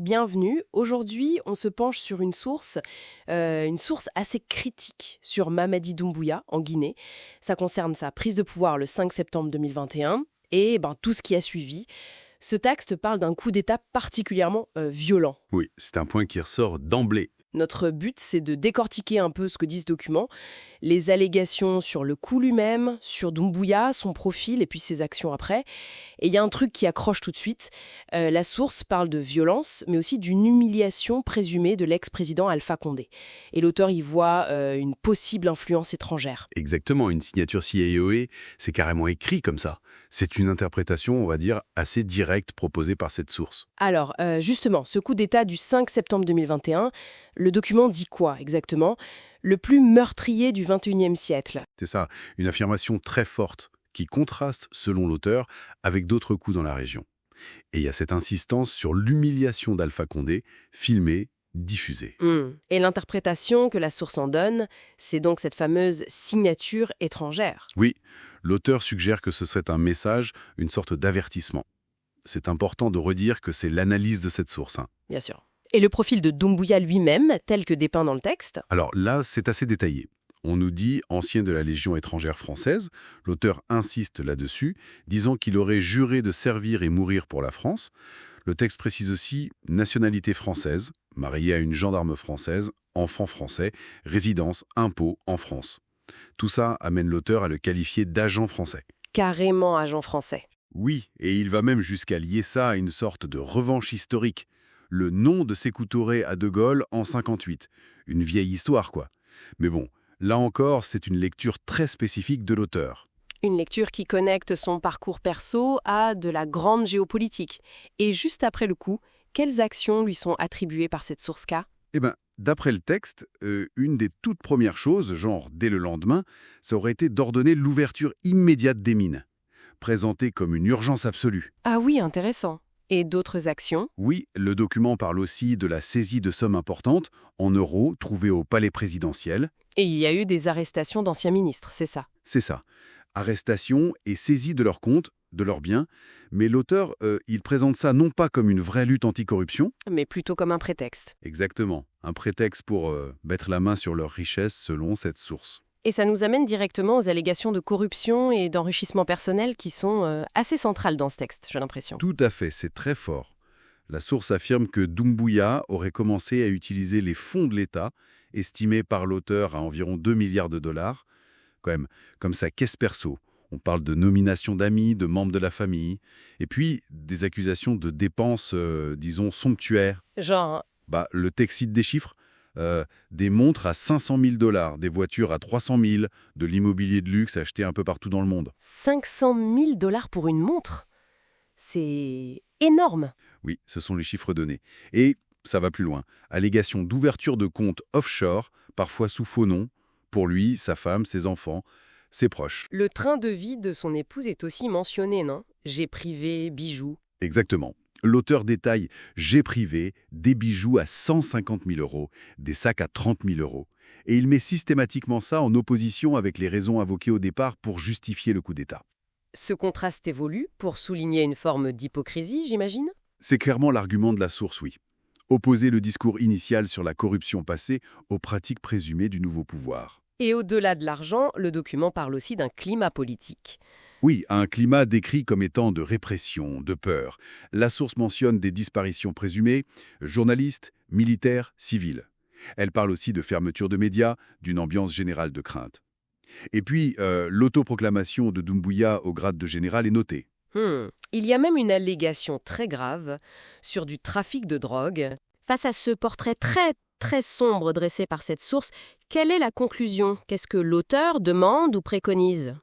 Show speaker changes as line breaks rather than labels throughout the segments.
bienvenue. Aujourd'hui, on se penche sur une source assez critique sur Mamadi Doumbouya en Guinée. Ça concerne sa prise de pouvoir le 5 septembre 2021 et tout ce qui a suivi. Ce texte parle d'un coup d'État particulièrement violent.
Oui, c'est un point qui ressort d'emblée.
Notre but, c'est de décortiquer un peu ce que dit ce document, les allégations sur le coup lui-même, sur Doumbouya, son profil et puis ses actions après. Et il y a un truc qui accroche tout de suite. La source parle de violence, mais aussi d'une humiliation présumée de l'ex-président Alpha Condé. Et l'auteur y voit une possible influence étrangère.
Exactement, une signature CIOE, c'est carrément écrit comme ça. C'est une interprétation, on va dire, assez directe proposée par cette source.
Alors, justement, ce coup d'État du 5 septembre 2021, le document dit quoi exactement ? Le plus meurtrier du XXIe siècle.
C'est ça, une affirmation très forte qui contraste, selon l'auteur, avec d'autres coups dans la région. Et il y a cette insistance sur l'humiliation d'Alpha Condé, filmée, diffusée.
Et l'interprétation que la source en donne, c'est donc cette fameuse signature étrangère.
Oui, l'auteur suggère que ce serait un message, une sorte d'avertissement. C'est important de redire que c'est l'analyse de cette source.
Bien sûr. Et le profil de Doumbouya lui-même, tel que dépeint dans le texte ?
Alors là, c'est assez détaillé. On nous dit ancien de la Légion étrangère française. L'auteur insiste là-dessus, disant qu'il aurait juré de servir et mourir pour la France. Le texte précise aussi nationalité française, marié à une gendarme française, enfant français, résidence, impôt en France. Tout ça amène l'auteur à le qualifier d'agent français.
Carrément agent français.
Oui, et il va même jusqu'à lier ça à une sorte de revanche historique. Le nom de Sékou Touré à De Gaulle en 58. Une vieille histoire, quoi. Mais bon, là encore, c'est une lecture très spécifique de l'auteur.
Une lecture qui connecte son parcours perso à de la grande géopolitique. Et juste après le coup, quelles actions lui sont attribuées par cette source-K ?
Eh bien, d'après le texte, une des toutes premières choses, genre dès le lendemain, ça aurait été d'ordonner l'ouverture immédiate des mines, présentée comme une urgence absolue.
Ah oui, intéressant. Et d'autres actions ?
Oui, le document parle aussi de la saisie de sommes importantes, en euros, trouvées au palais présidentiel.
Et il y a eu des arrestations d'anciens ministres, c'est ça ?
C'est ça. Arrestation et saisie de leurs comptes, de leurs biens. Mais l'auteur, il présente ça non pas comme une vraie lutte anticorruption.
Mais plutôt comme un prétexte.
Exactement. Un prétexte pour mettre la main sur leurs richesses selon cette source.
Et ça nous amène directement aux allégations de corruption et d'enrichissement personnel qui sont assez centrales dans ce texte, j'ai l'impression.
Tout à fait, c'est très fort. La source affirme que Doumbouya aurait commencé à utiliser les fonds de l'État, estimés par l'auteur à environ 2 milliards de dollars, quand même, comme sa caisse perso. On parle de nomination d'amis, de membres de la famille, et puis des accusations de dépenses, disons, somptuaires.
Genre,
Le texte cite des chiffres. Des montres à 500 000 $, des voitures à 300 000, de l'immobilier de luxe acheté un peu partout dans le monde.
500 000 $ pour une montre ? C'est énorme.
Oui, ce sont les chiffres donnés. Et ça va plus loin. Allégation d'ouverture de comptes offshore, parfois sous faux nom, pour lui, sa femme, ses enfants, ses proches.
Le train de vie de son épouse est aussi mentionné, non ? Jet privé, bijoux.
Exactement. L'auteur détaille jets privés, des bijoux à 150 000 €, des sacs à 30 000 €. Et il met systématiquement ça en opposition avec les raisons invoquées au départ pour justifier le coup d'État.
Ce contraste évolue pour souligner une forme d'hypocrisie, j'imagine ?
C'est clairement l'argument de la source, oui. Opposer le discours initial sur la corruption passée aux pratiques présumées du nouveau pouvoir.
Et au-delà de l'argent, le document parle aussi d'un climat politique.
Oui, un climat décrit comme étant de répression, de peur. La source mentionne des disparitions présumées, journalistes, militaires, civils. Elle parle aussi de fermeture de médias, d'une ambiance générale de crainte. Et puis, l'autoproclamation de Doumbouya au grade de général est notée.
Il y a même une allégation très grave sur du trafic de drogue. Face à ce portrait très sombre dressé par cette source, quelle est la conclusion ? Qu'est-ce que l'auteur demande ou préconise ?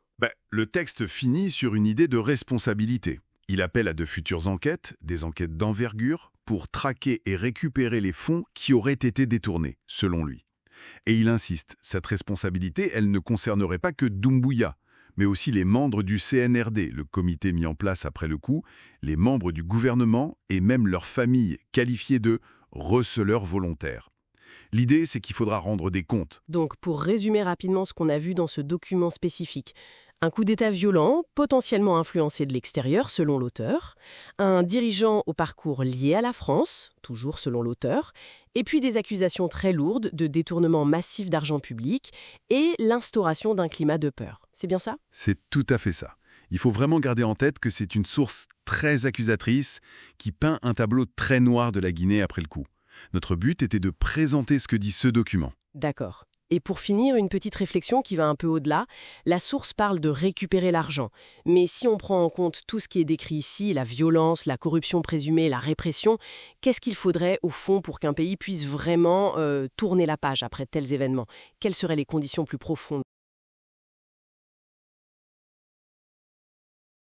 Le texte finit sur une idée de responsabilité. Il appelle à de futures enquêtes, des enquêtes d'envergure, pour traquer et récupérer les fonds qui auraient été détournés, selon lui. Et il insiste, cette responsabilité, elle ne concernerait pas que Doumbouya, mais aussi les membres du CNRD, le comité mis en place après le coup, les membres du gouvernement et même leurs familles qualifiées de receleurs volontaires. L'idée, c'est qu'il faudra rendre des comptes.
Donc, pour résumer rapidement ce qu'on a vu dans ce document spécifique, Un coup d'État violent, potentiellement influencé de l'extérieur, selon l'auteur, un dirigeant au parcours lié à la France, toujours selon l'auteur, et puis des accusations très lourdes de détournement massif d'argent public et l'instauration d'un climat de peur. C'est bien ça?
C'est tout à fait ça. Il faut vraiment garder en tête que c'est une source très accusatrice qui peint un tableau très noir de la Guinée après le coup. Notre but était de présenter ce que dit ce document.
D'accord. Et pour finir, une petite réflexion qui va un peu au-delà. La source parle de récupérer l'argent. Mais si on prend en compte tout ce qui est décrit ici, la violence, la corruption présumée, la répression, qu'est-ce qu'il faudrait au fond pour qu'un pays puisse vraiment tourner la page après de tels événements? Quelles seraient les conditions plus profondes?